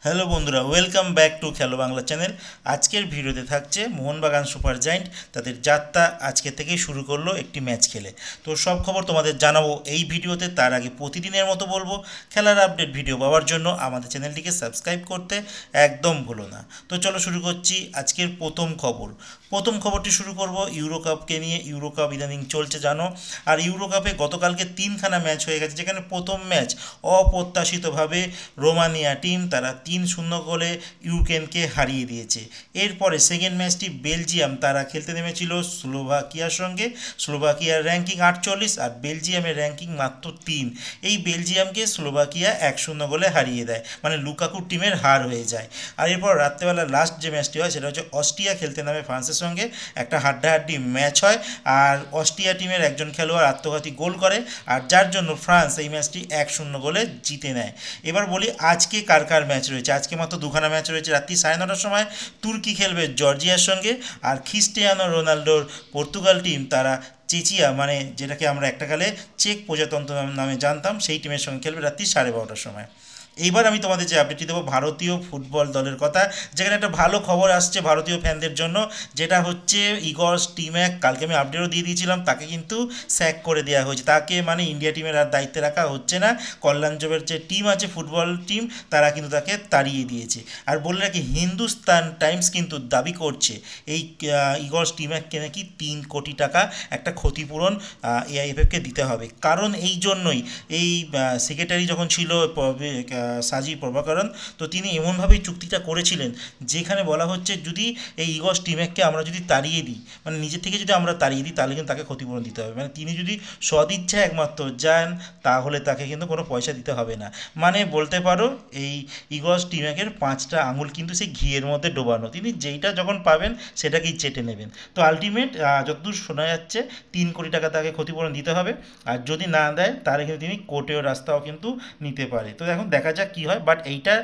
Hello বন্ধুরা, welcome back to খেলো Bangla channel. আজকের ভিডিওতে থাকছে মোহনবাগান সুপার জায়েন্ট তাদের যাত্রা আজকে থেকেই শুরু করলো একটি ম্যাচ খেলে। তো সব খবর তোমাদের জানাবো এই ভিডিওতে। তার আগে প্রতিদিনের মতো বলবো, খেলার আপডেট ভিডিও পাওয়ার জন্য আমাদের চ্যানেলটিকে সাবস্ক্রাইব করতে একদম ভুলো না। তো চলো শুরু করছি আজকের প্রথম খবরটি শুরু করব ইউরো কাপকে নিয়ে। ইউরো কাপ ইদানিং চলছে জানো, আর ইউরো কাপে গতকালকে তিনখানা ম্যাচ হয়ে গেছে, যেখানে প্রথম ম্যাচ অপ্রত্যাশিতভাবে রোমানিয়া টিম তারা 3-0 গোলে ইউক্রেনকে হারিয়ে দিয়েছে। এরপরে সেকেন্ড ম্যাচটি বেলজিয়াম তারা খেলতে নেমেছিল স্লোভাকিয়ার সঙ্গে। স্লোভাকিয়ার র্যাঙ্কিং 48 আর বেলজিয়ামের র্যাঙ্কিং মাত্র 3। এই বেলজিয়ামকে স্লোভাকিয়া 1-0 গোলে হারিয়ে দেয়, মানে লুকাকু টিমের হার হয়ে যায়। আর এরপর রাত্রেবেলা লাস্ট যে ম্যাচটি হয় সেটা হচ্ছে অস্ট্রিয়া খেলতে নামে ফ্রান্সের সঙ্গে। একটা হাড্ডাহাড্ডি ম্যাচ হয়, আর অস্ট্রিয়া টিমের একজন খেলোয়াড় আত্মঘাতী গোল করে, আর যার জন্য ফ্রান্স এই ম্যাচটি 1-0 গোলে জিতে নেয়। এবার বলি আজকে কার কার ম্যাচ রয়েছে। আজকে মাত্র দুখানা ম্যাচ রয়েছে। রাত্রি 9:30টার সময় তুর্কি খেলবে জর্জিয়ার সঙ্গে, আর খ্রিস্টিয়ানো রোনাল্ডোর পর্তুগাল টিম তারা চেচিয়া, মানে যেটাকে আমরা একটা কালে চেক প্রজাতন্ত্র নামে জানতাম, সেই টিমের সঙ্গে খেলবে রাত্রি 12:30টার সময়। এইবার আমি তোমাদের যে আপডেটটি দেবো ভারতীয় ফুটবল দলের কথা, যেখানে একটা ভালো খবর আসছে ভারতীয় ফ্যানদের জন্য, যেটা হচ্ছে ইগর স্টিম্যাক। কালকে আমি আপডেটও দিয়ে দিয়েছিলাম, তাকে কিন্তু স্যাক করে দেওয়া হয়েছে। তাকে মানে ইন্ডিয়া টিমের আর দায়িত্বে রাখা হচ্ছে না। কল্যাণজবের যে টিম আছে ফুটবল টিম, তারা কিন্তু তাকে তাড়িয়ে দিয়েছে। আর বলে রাখি, হিন্দুস্তান টাইমস কিন্তু দাবি করছে এই ইগর স্টিম্যাককে নাকি 3 কোটি টাকা একটা ক্ষতিপূরণ এআইএফএফকে দিতে হবে। কারণ এই জন্যই এই সেক্রেটারি যখন ছিল সাজি প্রভাকরণ, তো তিনি এমনভাবেই চুক্তিটা করেছিলেন যেখানে বলা হচ্ছে যদি এই ইগর স্টিম্যাককে আমরা যদি তাড়িয়ে দিই, মানে নিজের থেকে যদি আমরা তাড়িয়ে দিই, তাহলে কিন্তু তাকে ক্ষতিপূরণ দিতে হবে। মানে তিনি যদি সদিচ্ছায় একমাত্র যান, তাহলে তাকে কিন্তু কোনো পয়সা দিতে হবে না। মানে বলতে পারো এই ইগর স্টিম্যাকের 5টা আঙুল কিন্তু সেই ঘিয়ের মধ্যে ডোবানো। তিনি যেইটা যখন পাবেন সেটাকেই চেটে নেবেন। তো আলটিমেট যতদূর শোনা যাচ্ছে 3 কোটি টাকা তাকে ক্ষতিপূরণ দিতে হবে, আর যদি না দেয় তাহলে কিন্তু তিনি কোর্টেও রাস্তাও কিন্তু নিতে পারে। তো এখন দেখা যাক কী হয়, বাট এইটা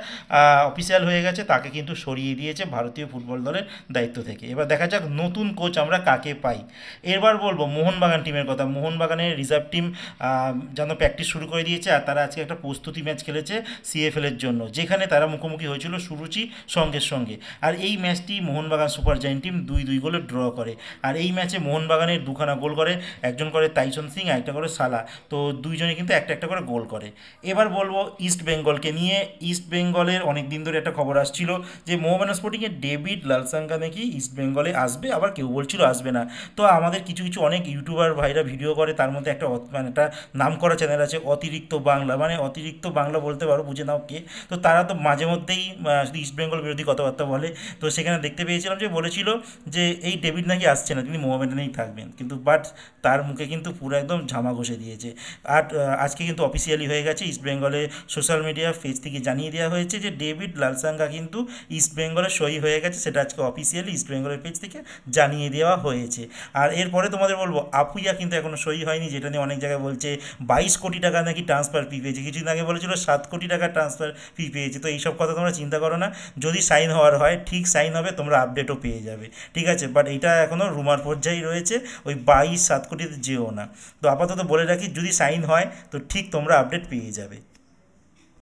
অফিসিয়াল হয়ে গেছে, তাকে কিন্তু সরিয়ে দিয়েছে ভারতীয় ফুটবল দলের দায়িত্ব থেকে। এবার দেখা যাক নতুন কোচ আমরা কাকে পাই। এবার বলবো মোহনবাগান টিমের কথা। মোহনবাগানের রিজার্ভ টিম যেন প্র্যাকটিস শুরু করে দিয়েছে, আর তারা আজকে একটা প্রস্তুতি ম্যাচ খেলেছে সিএফএলের জন্য, যেখানে তারা মুখোমুখি হয়েছিল সুরুচি সঙ্গের সঙ্গে। আর এই ম্যাচটি মোহনবাগান সুপার জায়েন্ট টিম 2-2 গোলে ড্র করে। আর এই ম্যাচে মোহনবাগানের দুখানা গোল করে, একজন করে তাইসন সিং আর একটা করে সালা। তো দুইজনে কিন্তু একটা একটা করে গোল করে। এবার বলবো ইস্ট বেঙ্গলকে নিয়ে। ইস্ট বেঙ্গলের অনেক দিন ধরে একটা খবর আসছিল যে মোহনবাগান স্পোর্টিংয়ের ডেভিড লালসাঙ্গা নাকি ইস্ট বেঙ্গলে আসবে, আবার কেউ বলছিল আসবে না। তো আমাদের কিছু কিছু অনেক ইউটিউবার ভাইরা ভিডিও করে, তার মধ্যে মানে একটা নাম করা চ্যানেল আছে অতিরিক্ত বাংলা, মানে অতিরিক্ত বাংলা বলতে পারো, বুঝে নাও কে। তো তারা তো মাঝে মধ্যেই ইস্ট বেঙ্গল বিরোধী কথাবার্তা বলে। তো সেখানে দেখতে পেয়েছিলাম যে বলেছিল যে এই ডেভিড নাকি আসছে না, তিনি মোহামেডানেই থাকবেন। কিন্তু বাট তার মুখে কিন্তু পুরো একদম ঝামা ঘষে দিয়েছে। আর আজকে কিন্তু অফিসিয়ালি হয়ে গেছে, ইস্ট বেঙ্গলে সোশ্যাল মিডিয়া পেজ থেকে জানিয়ে দেওয়া হয়েছে যে ডেভিড লালসাঙ্গা কিন্তু ইস্ট বেঙ্গলের সই হয়ে গেছে। সেটা আজকে অফিসিয়ালি ইস্ট বেঙ্গলের পেজ থেকে জানিয়ে দেওয়া হয়েছে। আর এরপরে তোমাদের বলবো আপুইয়া কিন্তু এখনও সই হয়নি, যেটা নিয়ে অনেক জায়গায় বলছে 22 কোটি টাকা নাকি ট্রান্সফার ফি পেয়েছে। কিছুদিন আগে বলেছিল 7 কোটি টাকা ট্রান্সফার ফি পেয়েছে। তো এইসব কথা তোমরা চিন্তা করো না, যদি সাইন হওয়ার হয় ঠিক সাইন হবে, তোমরা আপডেটও পেয়ে যাবে, ঠিক আছে। বাট এটা এখনও রুমার পর্যায়েই রয়েছে, ওই 22-7 কোটিতে যেও না। তো আপাতত বলে রাখি, যদি সাইন হয় তো ঠিক তোমরা আপডেট পেয়ে যাবে।